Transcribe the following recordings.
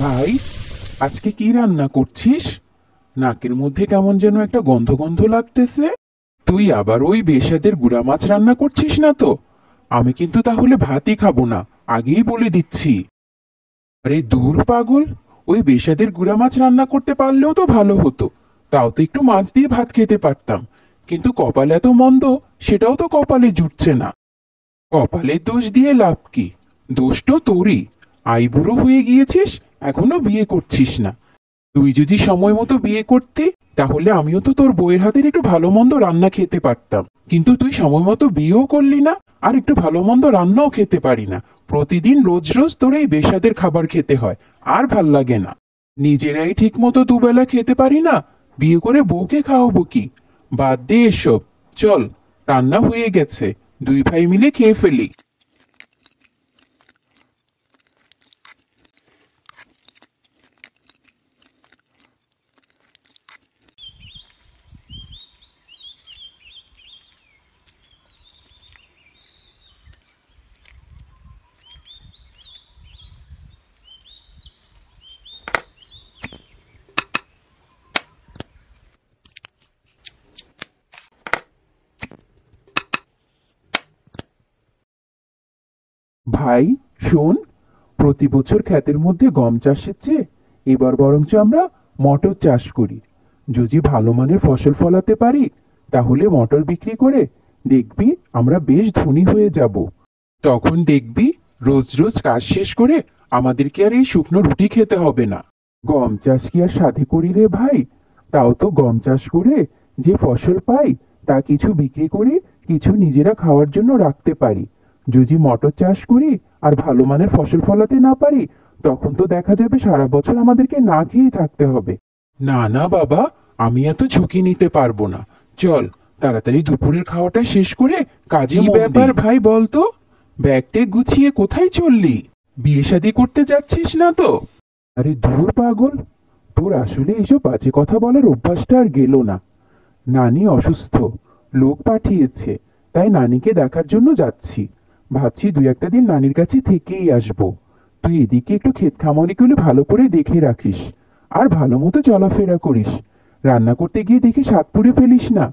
ভাই, আজকে কি রান্না করছিস? নাকের মধ্যে কেমন যেন একটা গন্ধ গন্ধ লাগতেছে। তুই আবার ওই বেসাদের গুড়া মাছ রান্না করছিস না তো? আমি কিন্তু তাহলে ভাতই খাবো না, আগেই বলে দিচ্ছি। আরে দূর পাগল, ওই বেসাদের গুড়া মাছ রান্না করতে পারলেও তো ভালো হতো। তাও তো একটু মাছ দিয়ে ভাত খেতে পারতাম। কিন্তু কপাল এত মন্দ, সেটাও তো কপালে জুটছে না। কপালের দোষ দিয়ে লাভ কি? দোষ তো তোরই। আইবুড়ো হয়ে গিয়েছিস, এখনো বিয়ে করছিস না। তুই যদি সময় মতো বিয়ে করতে, তাহলে আমিও তো তোর বউয়ের হাতের একটু ভালো মন্দ রান্না খেতে পারতাম। কিন্তু তুই সময় মতো বিয়েও করলি না, আর একটু ভালো মন্দ রান্নাও খেতে পারি না। প্রতিদিন রোজ রোজ তোর এই বেস্বাদের খাবার খেতে হয়, আর ভাল লাগে না। নিজেরাই ঠিক মতো দুবেলা খেতে পারি না, বিয়ে করে বউকে খাওয়াবো কি? বাদ দে এসব। চল, রান্না হয়ে গেছে, দুই ভাই মিলে খেয়ে ফেলি। ভাই শোন, প্রতি বছর ক্ষেতের মধ্যে গম চাষের চেয়ে এবার বরঞ্চ আমরা মটর চাষ করি। যদি ভালো মানের ফসল ফলাতে পারি, তাহলে মটর বিক্রি করে দেখবি আমরা বেশ ধনী হয়ে যাব। তখন দেখবি রোজ রোজ কাজ শেষ করে আমাদেরকে আর এই শুকনো রুটি খেতে হবে না। গম চাষ কি আর সাধে করি রে ভাই? তাও তো গম চাষ করে যে ফসল পাই, তা কিছু বিক্রি করি, কিছু নিজেরা খাওয়ার জন্য রাখতে পারি। যদি মটর চাষ করি আর ভালো মানের ফসল ফলাতে না পারি, তখন তো দেখা যাবে সারা বছর আমাদেরকে না খেয়েই থাকতে হবে। না না বাবা, আমি এত ঝুঁকি নিতে পারবো না। চল, তাড়াতাড়ি দুপুরের খাওয়াটা শেষ করে কাজে মন দেই। ব্যাপার ভাই, বলতো ব্যাগটে গুছিয়ে কোথায় চললি? বিয়ে শাদী করতে যাচ্ছিস না তো? আরে ধুর পাগল, তোর আসলে এইসব বাজে কথা বলার অভ্যাসটা আর গেল না। নানি অসুস্থ, লোক পাঠিয়েছে, তাই নানিকে দেখার জন্য যাচ্ছি। ভাবছি দুই একটা দিন নানির কাছে থেকেই আসবো। তুই এদিকে একটু ক্ষেত খামারিগুলো ভালো করে দেখে রাখিস, আর ভালো মতো চলাফেরা করিস। রান্না করতে গিয়ে দেখি স্বাদ পুড়ে ফেলিস না।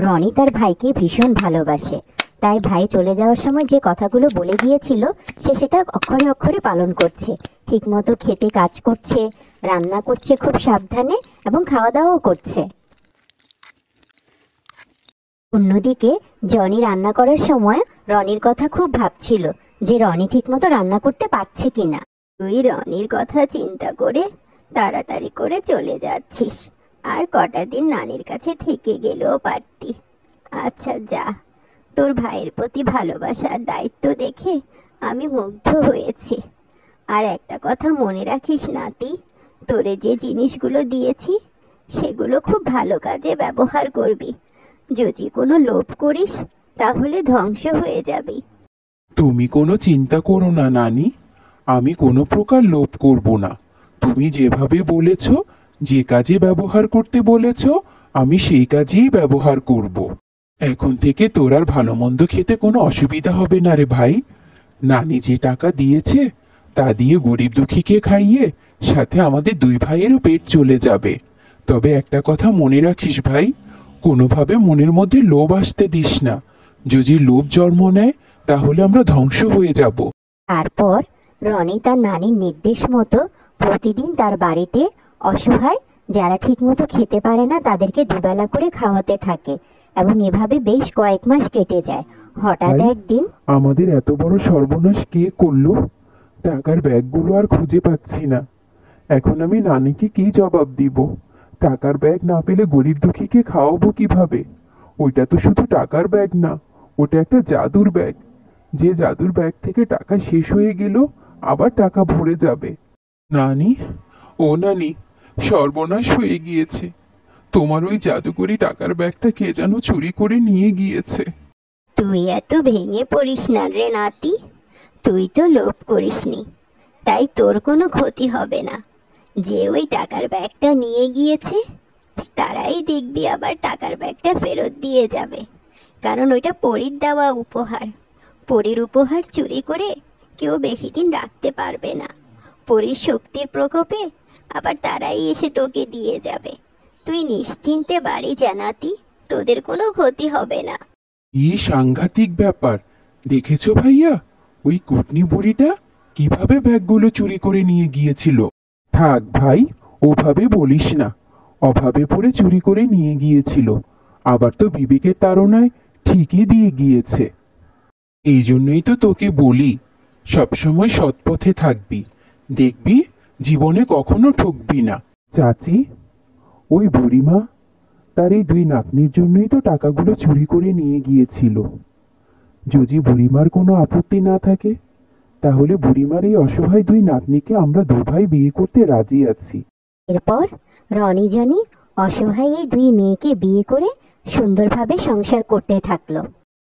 রনি তার ভাইকে ভীষণ ভালোবাসে, তাই ভাই চলে যাওয়ার সময় যে কথাগুলো বলে গিয়েছিল সে সেটা অক্ষরে অক্ষরে পালন করছে। ঠিকমতো খেতে কাজ করছে, রান্না করছে খুব সাবধানে, এবং খাওয়া দাওয়াও করছে। অন্যদিকে জনি রান্না করার সময় রনির কথা খুব ভাবছিল যে রনি ঠিকমতো রান্না করতে পারছে কিনা। তুই রনির কথা চিন্তা করে তাড়াতাড়ি করে চলে যাচ্ছিস, আর কটা দিন নানির কাছে থেকে গেলেও পারতি। আচ্ছা যা, তোর ভাইয়ের প্রতি ভালোবাসার দায়িত্ব দেখে আমি মুগ্ধ হয়েছি। আর একটা কথা মনে রাখিস নাতি, তোরে যে জিনিসগুলো দিয়েছি সেগুলো খুব ভালো কাজে ব্যবহার করবি। যদি কোনো লোভ করিস তাহলে ধ্বংস হয়ে যাবি। তুমি কোনো চিন্তা করো না নানি, আমি কোনো প্রকার লোভ করব না। তুমি যেভাবে বলেছ, যে কাজে ব্যবহার করতে বলেছ, আমি সেই কাজেই ব্যবহার করব। এখন থেকে তোর আর ভালো মন্দ খেতে কোনো অসুবিধা হবে না রে ভাই। নানি যে টাকা দিয়েছে, তা দিয়ে গরিব দুঃখীকে খাইয়ে সাথে আমাদের দুই ভাইয়েরও পেট চলে যাবে। তবে একটা কথা মনে রাখিস ভাই, কোনোভাবে মনের মধ্যে লোভ আসতে দিস না। যদি লোভ জন্ম নেয়, তাহলে আমরা ধ্বংস হয়ে যাব। তারপর রনি তার নানির নির্দেশ মতো প্রতিদিন তার বাড়িতে অসহায় যারা ঠিকমতো খেতে পারে না তাদেরকে দুবেলা করে খাওয়াতে থাকে, এবং এভাবে বেশ কয়েক মাস কেটে যায়। হঠাৎ একদিন আমাদের এত বড় সর্বনাশ কে করলো? টাকার ব্যাগগুলো আর খুঁজে পাচ্ছি না। এখন আমি নানিকে কি জবাব দিব? টাকার ব্যাগ না পেলে গরিব দুঃখীকে খাওয়াবো কিভাবে? ওইটা তো শুধু টাকার ব্যাগ না, ওটা একটা জাদুর ব্যাগ। যে জাদুর ব্যাগ থেকে টাকা শেষ হয়ে গেল, আবার টাকা ভরে যাবে। নানি, ও নানি, সর্বনাশ হয়ে গিয়েছে। তোমার ওই জাদুকরি টাকার ব্যাগটা কে যেন চুরি করে নিয়ে গিয়েছে। তুই এত ভেঙে পড়িস না রে নাতি, তুই তো লোভ করিসনি, তাই তোর কোনো ক্ষতি হবে না। যে ওই টাকার ব্যাগটা নিয়ে গিয়েছে তারাই দেখবি আবার টাকার ব্যাগটা ফেরত দিয়ে যাবে, কারণ ওইটা পরীর দেওয়া উপহার। পরীর উপহার চুরি করে কেউ বেশি দিন রাখতে পারবে না। পরীর শক্তির প্রকোপে আবার তারাই এসে তোকে দিয়ে যাবে। তুই নিশ্চিন্তে বাড়ি জানাতি, তোদের কোনো ক্ষতি হবে না। কি সাংঘাতিক ব্যাপার! দেখেছো ভাইয়া, ওই কুটনি বুড়িটা কিভাবে ব্যাগগুলো চুরি করে নিয়ে গিয়েছিল। থাক ভাই, ওভাবে বলিস না। অভাবে পড়ে চুরি করে নিয়ে গিয়েছিল, আবার তো বিবেকের তাড়নায় ঠিকই দিয়ে গিয়েছে। এই জন্যই তো তোকে বলি, সবসময় সৎ পথে থাকবি, দেখবি জীবনে কখনো ঠকবি না। চাচি, ওই বুড়িমা তার এই দুই নাতনির জন্যই তো টাকাগুলো চুরি করে নিয়ে গিয়েছিল। যদি বুড়িমার কোনো আপত্তি না থাকে, তাহলে বুড়িমার এই অসহায় দুই নাতনিকে আমরা দুভাই বিয়ে করতে রাজি আছি। এরপর রনি জনি অসহায় এই দুই মেয়েকে বিয়ে করে সুন্দরভাবে সংসার করতে থাকলো।